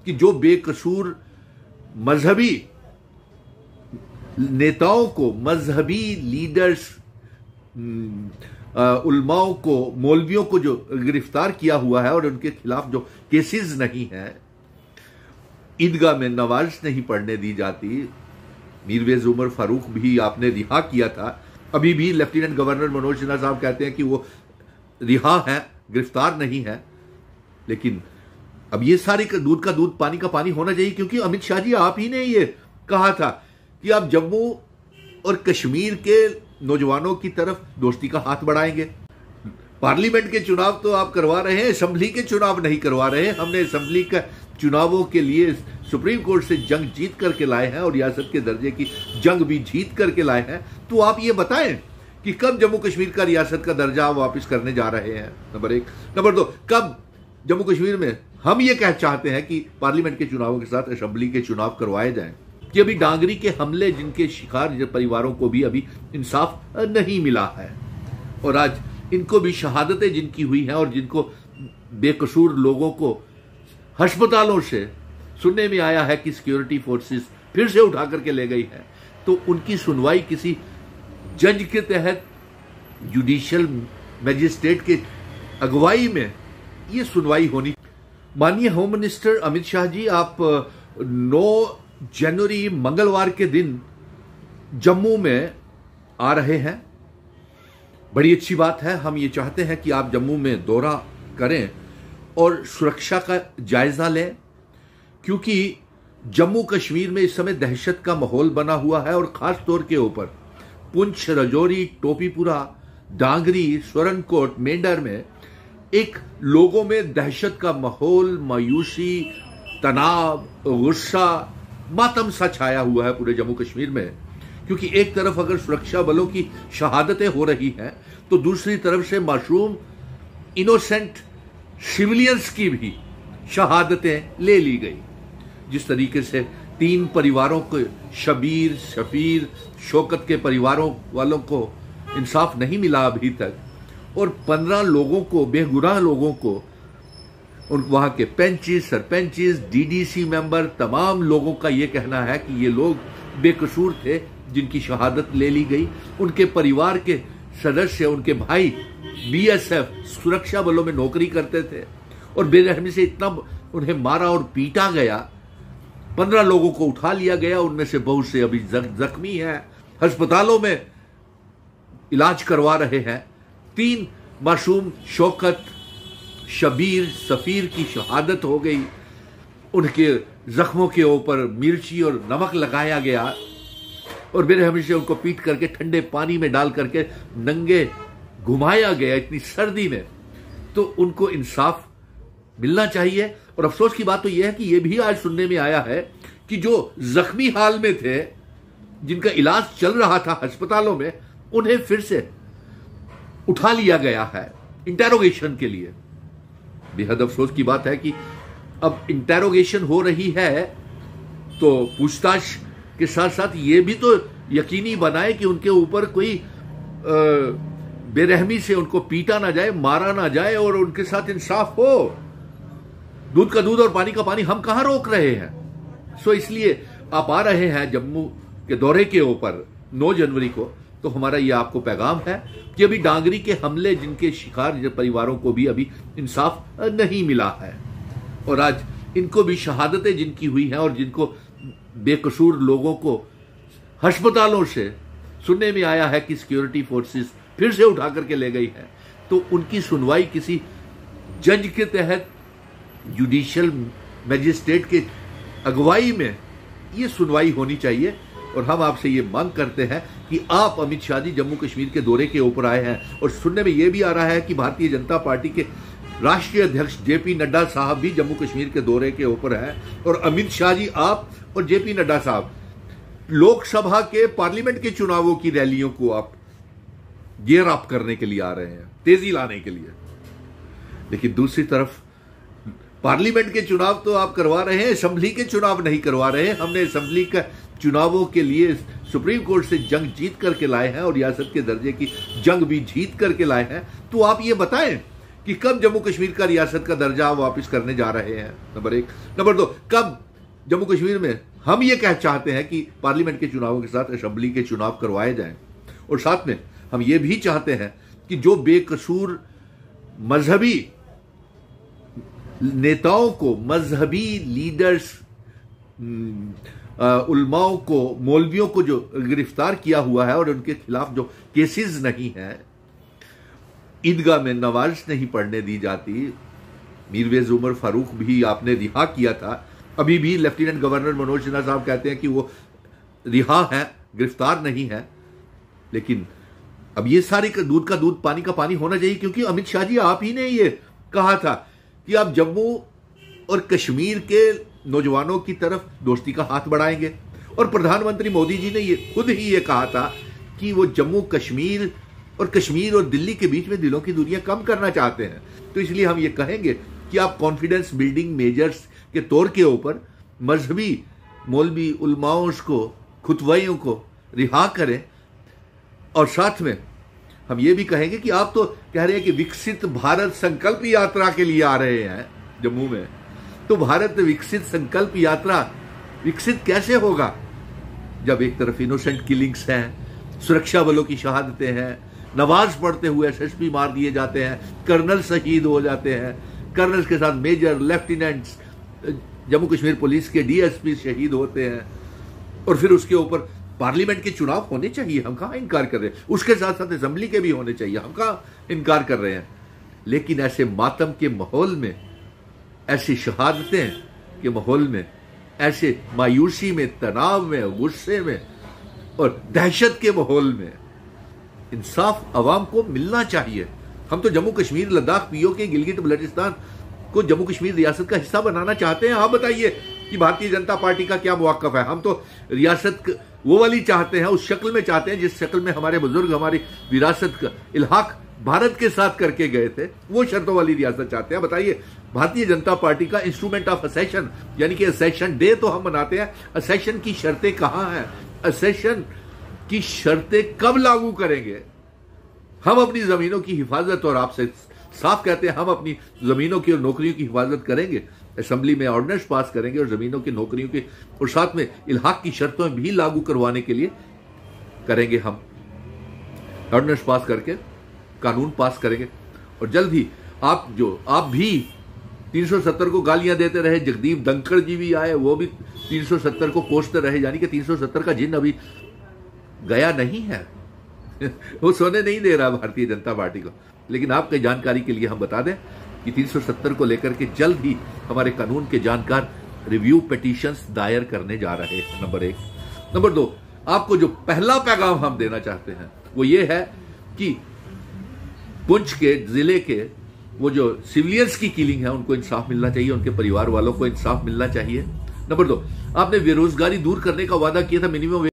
कि जो बेकसूर मजहबी नेताओं को, मजहबी लीडर्स, उलमाओं को, मौलवियों को जो गिरफ्तार किया हुआ है और उनके खिलाफ जो केसेस नहीं है, ईदगाह में नमाज नहीं पढ़ने दी जाती। मीरवेज उमर फारूक भी आपने रिहा किया था, अभी भी लेफ्टिनेंट गवर्नर मनोज सिन्हा साहब कहते हैं कि वो रिहा है, गिरफ्तार नहीं है। लेकिन अब ये सारे दूध का दूध पानी का पानी होना चाहिए, क्योंकि अमित शाह जी आप ही ने ये कहा था कि आप जम्मू और कश्मीर के नौजवानों की तरफ दोस्ती का हाथ बढ़ाएंगे। पार्लियामेंट के चुनाव तो आप करवा रहे हैं, असेंबली के चुनाव नहीं करवा रहे हैं। हमने असेंबली का चुनावों के लिए सुप्रीम कोर्ट से जंग जीत करके लाए हैं और रियासत के दर्जे की जंग भी जीत करके लाए हैं। तो आप ये बताएं कि कब जम्मू कश्मीर का रियासत का दर्जा वापस करने जा रहे हैं, नंबर एक। नंबर दो, कब जम्मू कश्मीर में हम ये कह चाहते हैं कि पार्लियामेंट के चुनावों के साथ असेंबली के चुनाव करवाए जाएं। कि अभी डांगरी के हमले जिनके शिकार परिवारों को भी अभी इंसाफ नहीं मिला है, और आज इनको भी शहादतें जिनकी हुई हैं और जिनको बेकसूर लोगों को अस्पतालों से सुनने में आया है कि सिक्योरिटी फोर्सेस फिर से उठा करके ले गई है, तो उनकी सुनवाई किसी जज के तहत, जुडिशियल मैजिस्ट्रेट के अगुवाई में ये सुनवाई होनी। माननीय होम मिनिस्टर अमित शाह जी, आप 9 जनवरी मंगलवार के दिन जम्मू में आ रहे हैं। बड़ी अच्छी बात है। हम ये चाहते हैं कि आप जम्मू में दौरा करें और सुरक्षा का जायजा लें, क्योंकि जम्मू कश्मीर में इस समय दहशत का माहौल बना हुआ है और खास तौर के ऊपर पुंछ, राजौरी, टोपीपुरा, डांगरी, स्वरनकोट, मेंढर में एक लोगों में दहशत का माहौल, मायूसी, तनाव, गुस्सा, मातम सा छाया हुआ है पूरे जम्मू कश्मीर में। क्योंकि एक तरफ अगर सुरक्षा बलों की शहादतें हो रही हैं, तो दूसरी तरफ से मासूम इनोसेंट सिविलियंस की भी शहादतें ले ली गई। जिस तरीके से 3 परिवारों को, शबीर, शफीर, शौकत के परिवारों वालों को इंसाफ नहीं मिला अभी तक, और 15 लोगों को, बेगुनाह लोगों को, उन वहां के पेंचिस, सरपंचिस, डीडीसी मेंबर, तमाम लोगों का यह कहना है कि ये लोग बेकसूर थे जिनकी शहादत ले ली गई। उनके परिवार के सदस्य, उनके भाई बीएसएफ सुरक्षा बलों में नौकरी करते थे और बेरहमी से इतना उन्हें मारा और पीटा गया। 15 लोगों को उठा लिया गया, उनमें से बहुत से अभी जख्मी हैं, अस्पतालों में इलाज करवा रहे हैं। 3 मासूम शौकत, शबीर, सफीर की शहादत हो गई। उनके जख्मों के ऊपर मिर्ची और नमक लगाया गया और बेरहमी से उनको पीट करके ठंडे पानी में डाल करके नंगे घुमाया गया इतनी सर्दी में। तो उनको इंसाफ मिलना चाहिए। और अफसोस की बात तो यह है कि यह भी आज सुनने में आया है कि जो जख्मी हाल में थे, जिनका इलाज चल रहा था अस्पतालों में, उन्हें फिर से उठा लिया गया है इंटेरोगेशन के लिए। बेहद अफसोस की बात है कि अब इंटेरोगेशन हो रही है तो पूछताछ के साथ साथ ये भी तो यकीनी बनाए कि उनके ऊपर कोई बेरहमी से उनको पीटा ना जाए, मारा ना जाए और उनके साथ इंसाफ हो। दूध का दूध और पानी का पानी हम कहां रोक रहे हैं। सो इसलिए आप आ रहे हैं जम्मू के दौरे के ऊपर 9 जनवरी को, तो हमारा ये आपको पैगाम है कि अभी डांगरी के हमले जिनके शिकार परिवारों को भी अभी इंसाफ नहीं मिला है, और आज इनको भी शहादतें जिनकी हुई हैं और जिनको बेकसूर लोगों को अस्पतालों से सुनने में आया है कि सिक्योरिटी फोर्सेस फिर से उठा करके ले गई है, तो उनकी सुनवाई किसी जज के तहत, जुडिशियल मैजिस्ट्रेट के अगुवाई में ये सुनवाई होनी चाहिए। और हम आपसे ये मांग करते हैं कि आप अमित शाह जी जम्मू कश्मीर के दौरे के ऊपर आए हैं, और सुनने में ये भी आ रहा है कि भारतीय जनता पार्टी के राष्ट्रीय अध्यक्ष जेपी नड्डा साहब भी जम्मू कश्मीर के दौरे के ऊपर हैं। और अमित शाह जी, आप और जेपी नड्डा साहब लोकसभा के, पार्लियामेंट के चुनावों की रैलियों को आप गियर अप करने के लिए आ रहे हैं, तेजी लाने के लिए। लेकिन दूसरी तरफ पार्लियामेंट के चुनाव तो आप करवा रहे हैं, असेंबली के चुनाव नहीं करवा रहे हैं। हमने असेंबली का चुनावों के लिए सुप्रीम कोर्ट से जंग जीत करके लाए हैं और रियासत के दर्जे की जंग भी जीत करके लाए हैं। तो आप ये बताएं कि कब जम्मू कश्मीर का रियासत का दर्जा वापस करने जा रहे हैं, नंबर एक। नंबर दो, कब जम्मू कश्मीर में हम ये कह चाहते हैं कि पार्लियामेंट के चुनावों के साथ असेंबली के चुनाव करवाए जाएं, और साथ में हम ये भी चाहते हैं कि जो बेकसूर मजहबी नेताओं को, मजहबी लीडर्स, उलमाओं को, मौलवियों को जो गिरफ्तार किया हुआ है और उनके खिलाफ जो केसेस नहीं है, ईदगाह में नमाज नहीं पढ़ने दी जाती, मीरवेज उमर फारूक भी आपने रिहा किया था, अभी भी लेफ्टिनेंट गवर्नर मनोज सिन्हा साहब कहते हैं कि वो रिहा है, गिरफ्तार नहीं है। लेकिन अब ये सारी दूध का दूध पानी का पानी होना चाहिए, क्योंकि अमित शाह जी आप ही ने ये कहा था कि आप जम्मू और कश्मीर के नौजवानों की तरफ दोस्ती का हाथ बढ़ाएंगे, और प्रधानमंत्री मोदी जी ने ये खुद ही ये कहा था कि वो जम्मू कश्मीर और दिल्ली के बीच में दिलों की दूरियां कम करना चाहते हैं। तो इसलिए हम ये कहेंगे कि आप कॉन्फिडेंस बिल्डिंग मेजर्स के तौर के ऊपर मजहबी मौलवी उलमाओं को, खुतवाइयों को रिहा करें, और साथ में हम ये भी कहेंगे कि आप तो कह रहे हैं कि विकसित भारत संकल्प यात्रा के लिए आ रहे हैं जम्मू में, तो भारत विकसित संकल्प यात्रा विकसित कैसे होगा जब एक तरफ इनोसेंट किलिंग्स हैं, सुरक्षा बलों की शहादतें हैं, नमाज पढ़ते हुए एसएसपी मार दिए जाते हैं, कर्नल शहीद हो जाते हैं, कर्नल के साथ major, lieutenants, Jammu Kashmir police के डीएसपी शहीद होते हैं, और फिर उसके ऊपर पार्लियामेंट के चुनाव होने चाहिए, हम कहां इनकार कर रहे हैं, उसके साथ साथ असेंबली के भी होने चाहिए, हम कहां इनकार कर रहे हैं। लेकिन ऐसे मातम के माहौल में, ऐसी शहादतें के माहौल में, ऐसे मायूसी में, तनाव में, गुस्से में और दहशत के माहौल में इंसाफ अवाम को मिलना चाहिए। हम तो जम्मू कश्मीर, लद्दाख, पीओके, गिलगित बल्टिस्तान को जम्मू कश्मीर रियासत का हिस्सा बनाना चाहते हैं। आप बताइए कि भारतीय जनता पार्टी का क्या मौक़िफ़ है। हम तो रियासत वो वाली चाहते हैं, उस शक्ल में चाहते हैं जिस शक्ल में हमारे बुजुर्ग हमारी विरासत का इल्हाक भारत के साथ करके गए थे, वो शर्तों वाली रियासत चाहते हैं। बताइए, भारतीय जनता पार्टी का इंस्ट्रूमेंट ऑफ असेशन, यानी कि असेशन डे तो हम मनाते हैं, असेशन की शर्तें कहां हैं? असेशन की शर्तें कब लागू करेंगे? हम अपनी जमीनों की हिफाजत, और आपसे साफ कहते हैं, हम अपनी जमीनों की और नौकरियों की हिफाजत करेंगे, असेंबली में ऑर्डिनेंस पास करेंगे और जमीनों की, नौकरियों की, और साथ में इल्हाक की शर्तों भी लागू करवाने के लिए करेंगे। हम ऑर्डिनेंस पास करके कानून पास करेंगे, और जल्द ही आप भी 370 को गालियां देते रहे, जगदीप धनखड़ जी भी आए, वो भी 370 को कोसते रहे, यानी कि 370 का जिन अभी गया नहीं है वो सोने नहीं दे रहा भारतीय जनता पार्टी को। लेकिन आपकी जानकारी के लिए हम बता दें कि 370 को लेकर के जल्द ही हमारे कानून के जानकार रिव्यू पिटीशंस दायर करने जा रहे हैं, नंबर एक। नंबर दो, आपको जो पहला पैगाम हम देना चाहते हैं वो ये है कि पुंछ के जिले के वो जो सिविलियंस की किलिंग है, उनको इंसाफ मिलना चाहिए, उनके परिवार वालों को इंसाफ मिलना चाहिए। नंबर दो, आपने बेरोजगारी दूर करने का वादा किया था, मिनिमम